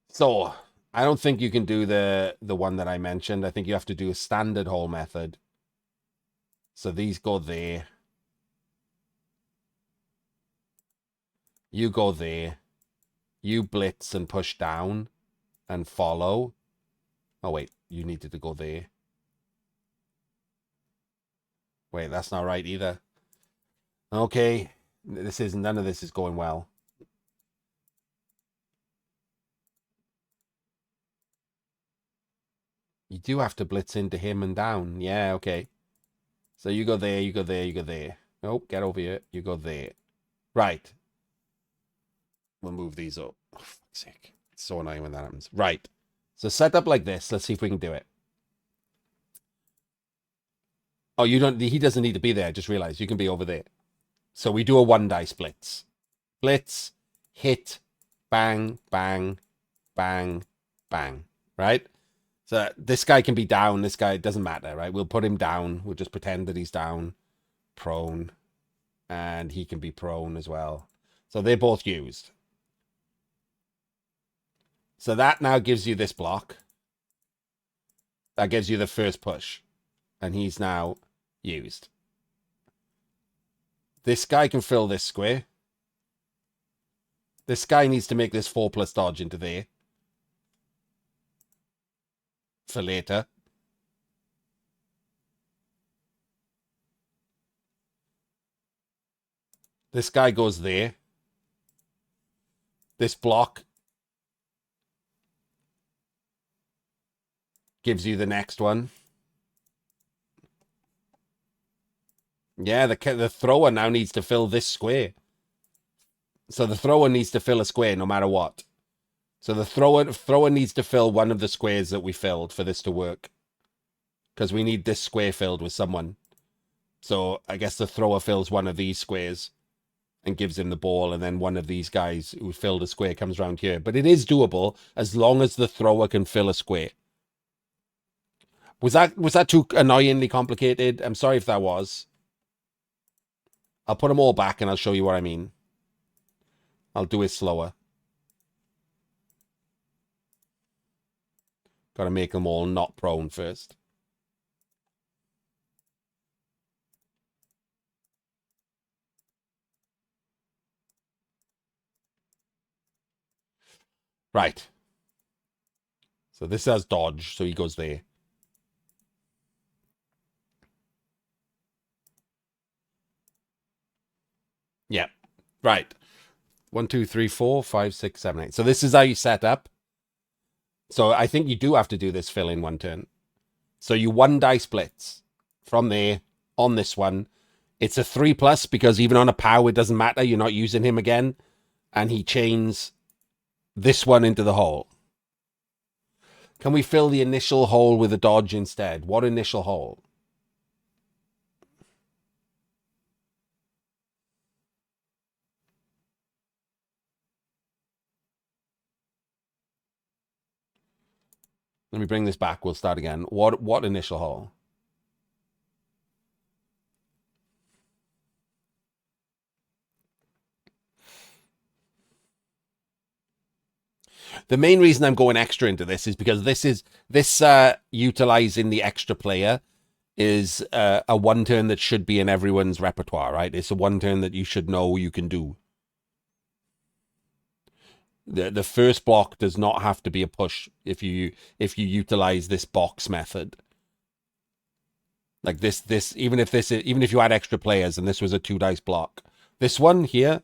So, I don't think you can do the one that I mentioned. I think you have to do a standard hole method. So these go there. You go there. You blitz and push down and follow. Oh, wait. You needed to go there. Wait, that's not right either. Okay. None of this is going well. You do have to blitz into him and down. Yeah, okay. So you go there, you go there, you go there. Nope, get over here. You go there. Right. We'll move these up. Oh, fuck's sake. It's so annoying when that happens. Right. So set up like this. Let's see if we can do it. Oh, he doesn't need to be there. I just realized you can be over there. So we do a 1 dice blitz. Blitz, hit, bang, bang, bang, bang. Right? So this guy can be down. This guy, it doesn't matter, right? We'll put him down. We'll just pretend that he's down, prone, and he can be prone as well. So they're both used. So that now gives you this block. That gives you the first push. And he's now used. This guy can fill this square. This guy needs to make this 4+ dodge into there. For later. This guy goes there. This block gives you the next one. Yeah, the thrower now needs to fill this square. So the thrower needs to fill a square no matter what. So the thrower needs to fill one of the squares that we filled for this to work. Because we need this square filled with someone. So I guess the thrower fills one of these squares and gives him the ball, and then one of these guys who filled a square comes around here. But it is doable as long as the thrower can fill a square. Was that too annoyingly complicated? I'm sorry if that was. I'll put them all back and I'll show you what I mean. I'll do it slower. Got to make them all not prone first. Right. So this has dodge, so he goes there. Yeah. Right. 1, 2, 3, 4, 5, 6, 7, 8. So this is how you set up. So I think you do have to do this fill in one turn. So you one die splits from there on this one. It's a 3+ because even on a pow, it doesn't matter. You're not using him again. And he chains this one into the hole. Can we fill the initial hole with a dodge instead? What initial hole? Let me bring this back. We'll start again. What initial hole? The main reason I'm going extra into this is because this utilizing the extra player is a one turn that should be in everyone's repertoire, right? It's a one turn that you should know you can do. The first block does not have to be a push if you utilize this box method. Like even if you had extra players and this was a 2 dice block, this one here,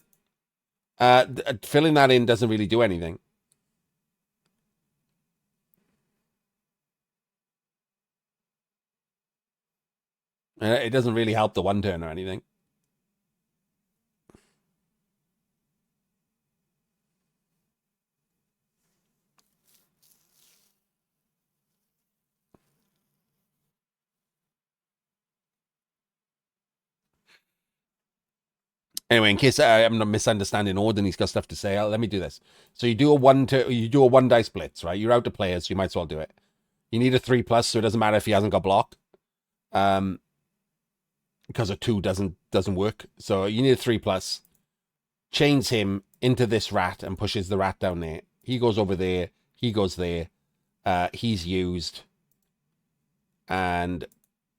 filling that in doesn't really do anything. It doesn't really help the one turn or anything. Anyway, in case I'm not misunderstanding Orden, he's got stuff to say. Let me do this. So you do a one dice splits, right? You're out of players, so you might as well do it. You need a 3+, so it doesn't matter if he hasn't got block. Because a 2 doesn't work. So you need a 3+. Chains him into this rat and pushes the rat down there. He goes over there. He goes there. He's used. And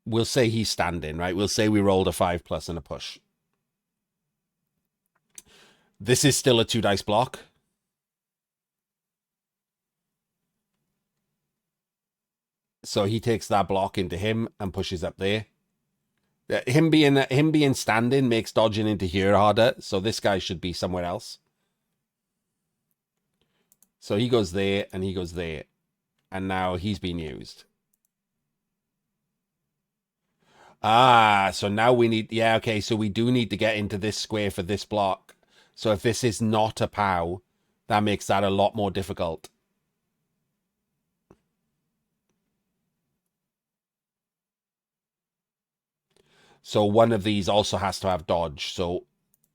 we'll say he's standing, right? We'll say we rolled a 5+ and a push. This is still a 2 dice block. So he takes that block into him and pushes up there. Him being standing makes dodging into here harder. So this guy should be somewhere else. So he goes there and he goes there. And now he's being used. So now we need... Yeah, okay, so we do need to get into this square for this block. So if this is not a POW, that makes that a lot more difficult. So one of these also has to have dodge. So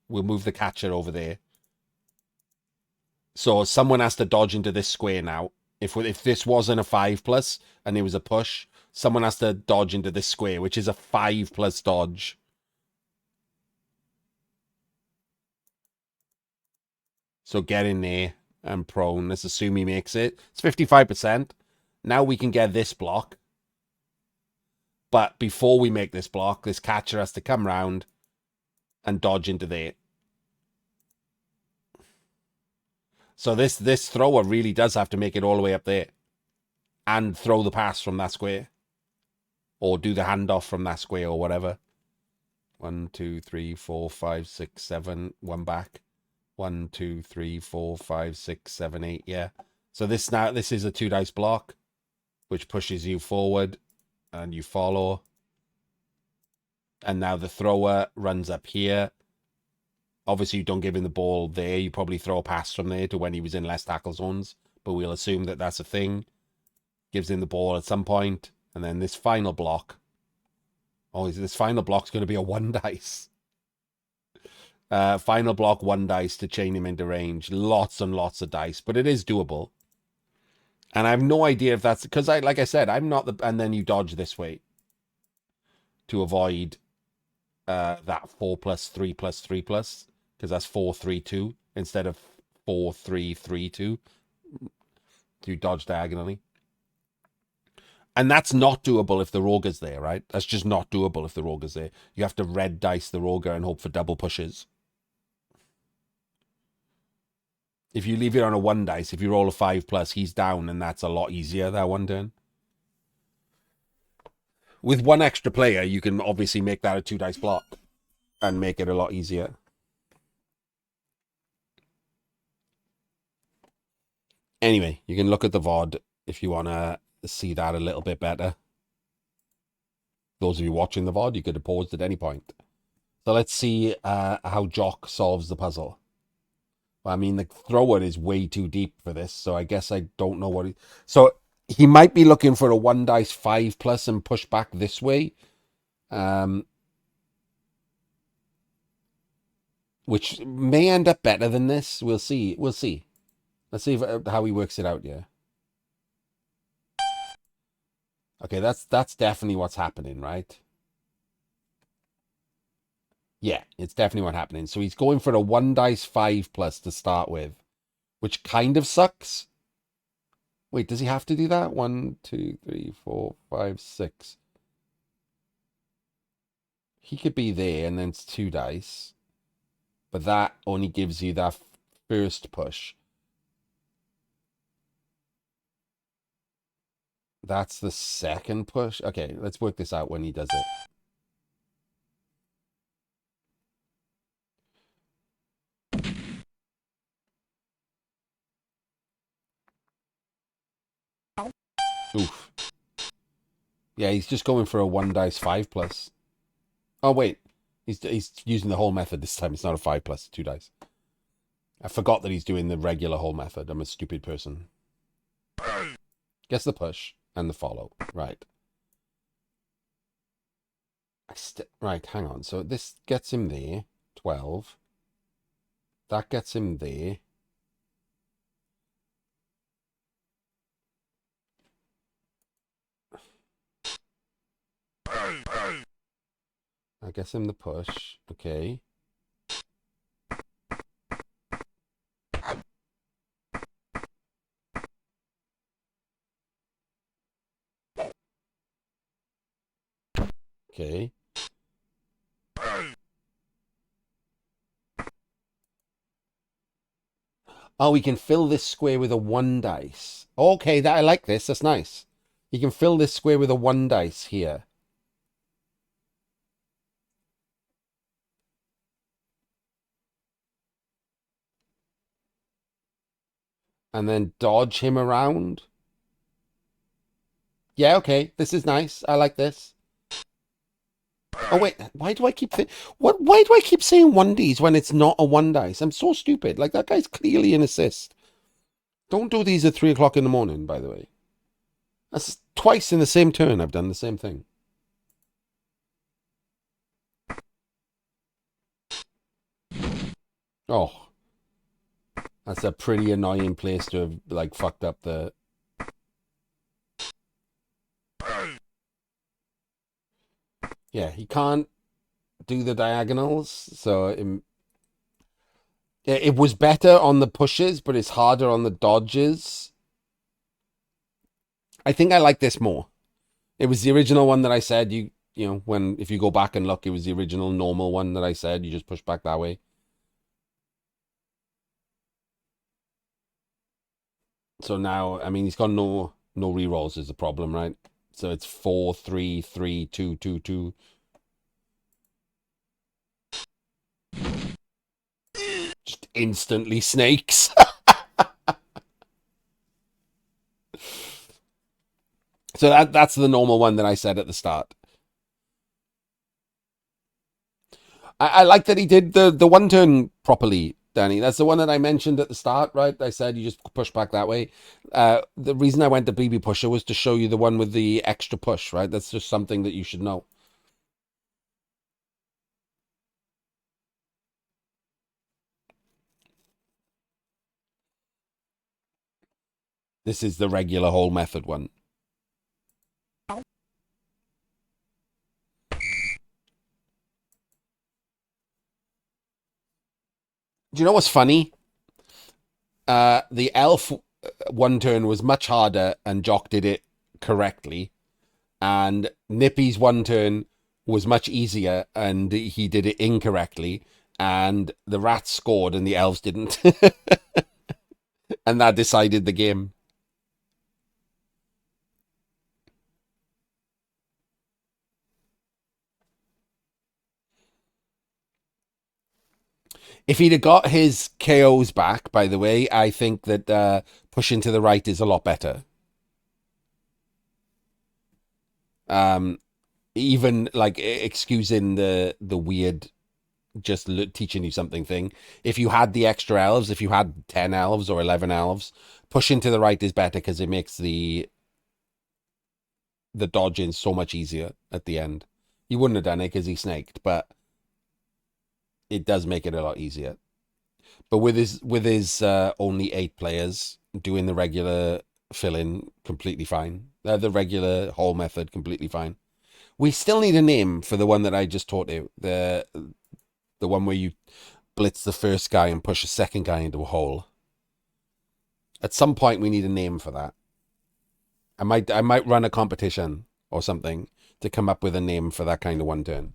we'll move the catcher over there. So someone has to dodge into this square now. If this wasn't a 5+ and it was a push, someone has to dodge into this square, which is a 5+ dodge. So get in there and prone. Let's assume he makes it. It's 55%. Now we can get this block. But before we make this block, this catcher has to come round and dodge into there. So this thrower really does have to make it all the way up there and throw the pass from that square or do the handoff from that square or whatever. 1, 2, 3, 4, 5, 6, 7. One back. 1, 2, 3, 4, 5, 6, 7, 8. Yeah. So this is a 2 dice block, which pushes you forward and you follow. And now the thrower runs up here. Obviously, you don't give him the ball there. You probably throw a pass from there to when he was in less tackle zones. But we'll assume that that's a thing. Gives him the ball at some point. And then this final block. Oh, this final block's going to be a 1 dice. Final block 1 dice to chain him into range. Lots and lots of dice. But it is doable. And I have no idea if that's... Because, like I said, I'm not the... And then you dodge this way. To avoid that 4+3+3+. Because that's 4-3-2 instead of 4-3-3-2. You dodge diagonally. And that's not doable if the Roger's there, right? That's just not doable if the Roger's there. You have to red dice the Roger and hope for double pushes. If you leave it on a 1 dice, if you roll a 5+, he's down, and that's a lot easier that 1 turn. With 1 extra player, you can obviously make that a 2 dice block and make it a lot easier. Anyway, you can look at the VOD if you want to see that a little bit better. Those of you watching the VOD, you could have paused at any point. So let's see how Jock solves the puzzle. I mean, the thrower is way too deep for this, so I guess I don't know what he... So he might be looking for a 1 dice 5+ and push back this way. Which may end up better than this. We'll see. We'll see. Let's see how he works it out, yeah. Okay, that's definitely what's happening, right? Yeah, it's definitely what's happening. So he's going for a 1 dice 5+ to start with, which kind of sucks. Wait, does he have to do that? 1, 2, 3, 4, 5, 6. He could be there, and then it's 2 dice. But that only gives you that first push. That's the second push. Okay, let's work this out when he does it. Oof. Yeah, he's just going for a 1 dice 5+. Oh, wait. He's using the whole method this time. It's not a 5+, 2 dice. I forgot that he's doing the regular whole method. I'm a stupid person. Guess the push and the follow. Right. Right, hang on. So this gets him there. 12. That gets him there. I guess him the push. Okay. Okay. Oh, we can fill this square with a 1 dice. Okay, I like this. That's nice. You can fill this square with a 1 dice here. And then dodge him around. Yeah, okay. This is nice. I like this. Oh wait, why do I keep why do I keep saying 1Ds when it's not a 1 dice? I'm so stupid. Like, that guy's clearly an assist. Don't do these at 3 o'clock in the morning, by the way. That's twice in the same turn I've done the same thing. Oh. That's a pretty annoying place to have, like, fucked up the... Yeah, he can't do the diagonals, so it was better on the pushes, but it's harder on the dodges. I think I like this more. It was the original one that I said, you know, if you go back and look, it was the original normal one that I said, you just push back that way. So now, I mean, he's got no rerolls is the problem, right? So it's 4, 3, 3, 2, 2, 2. Just instantly snakes. So that's the normal one that I said at the start. I like that he did the one turn properly, Danny. That's the one that I mentioned at the start, right? I said you just push back that way. The reason I went to BB Pusher was to show you the one with the extra push, right? That's just something that you should know. This is the regular whole method one. Do you know what's funny? The elf one turn was much harder, and Jock did it correctly. And Nippy's one turn was much easier, and he did it incorrectly. And the rats scored, and the elves didn't, and that decided the game. If he'd have got his KOs back, by the way, I think that pushing to the right is a lot better. Um, Even like excusing the weird just teaching you something thing. If you had the extra elves, if you had 10 elves or 11 elves, pushing to the right is better because it makes the dodging so much easier at the end. He wouldn't have done it because he snaked, but it does make it a lot easier. But with his only 8 players doing the regular fill in completely fine. The regular whole method completely fine. We still need a name for the one that I just taught you. The one where you blitz the first guy and push a second guy into a hole. At some point, we need a name for that. I might run a competition or something to come up with a name for that kind of one turn.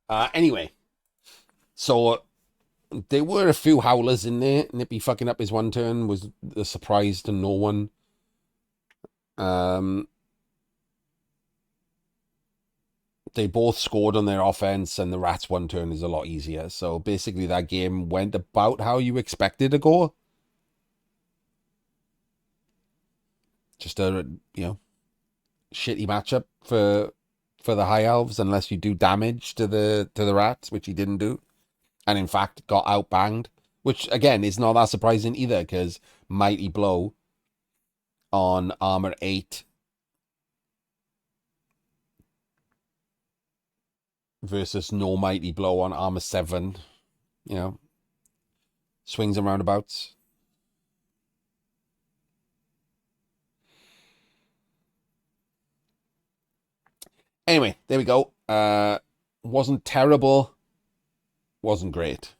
Anyway, so there were a few howlers in there. Nippy fucking up his one turn was a surprise to no one. Um, they both scored on their offense, and the Rats one turn is a lot easier. So basically, that game went about how you expected to go. Just a shitty matchup for the High Elves, unless you do damage to the Rats, which he didn't do, and in fact got outbanged. Which again is not that surprising either, because Mighty Blow on armor 8 versus no Mighty Blow on armor 7. You know, swings and roundabouts. Anyway, there we go. Wasn't terrible. Wasn't great.